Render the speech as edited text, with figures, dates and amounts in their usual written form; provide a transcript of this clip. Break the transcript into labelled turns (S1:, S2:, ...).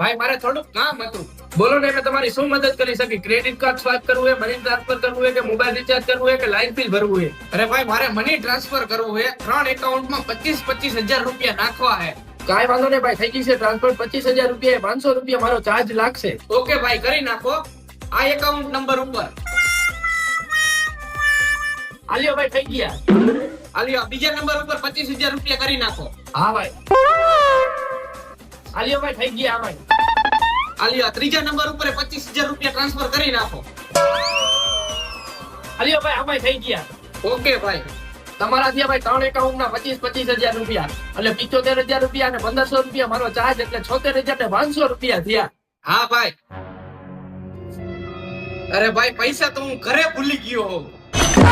S1: ભાઈ મારે થોડુંક કામ હતું. બોલો ને, મેં તમારી શું મદદ કરી શકી? ક્રેડિટ કાર્ડ સ્વાઇપ કરવું હોય, મની ટ્રાન્સફર કરવું હોય, કે મોબાઈલ રિચાર્જ કરવું હોય, કે લાઇટ બિલ ભરવું હોય? અરે ભાઈ મારે મની ટ્રાન્સફર કરવું છે. 3 એકાઉન્ટમાં 25,000 રૂપિયા નાખવા છે. કાંઈ વાંધો નહીં ભાઈ, થઈ ગઈ છે ટ્રાન્સફર. 25,000 રૂપિયા, 500 રૂપિયા મારો ચાર્જ લાગશે. ઓકે ભાઈ, કરી નાખો આ એકાઉન્ટ નંબર ઉપર. આલ્યો ભાઈ, થઈ ગયા. આલ્યો બીજા નંબર ઉપર 25,000 રૂપિયા કરી નાખો. હા ભાઈ. આલ્યો ભાઈ, થઈ ગયા. ભાઈ આલ્યો ત્રીજા નંબર ઉપર 25,000 રૂપિયા ટ્રાન્સફર કરી નાખો. આલ્યો ભાઈ, આ ભાઈ થઈ ગયા. ઓકે ભાઈ, તમારા થયા ભાઈ 3 એકાઉન્ટ ના 25,000 રૂપિયા, એટલે 75,000 રૂપિયા અને 1,500 રૂપિયા મારો ચાર્જ, એટલે 76,500 રૂપિયા થયા. હા ભાઈ. અરે ભાઈ, પૈસા તો હું ઘરે ભૂલી ગયો હોઉં.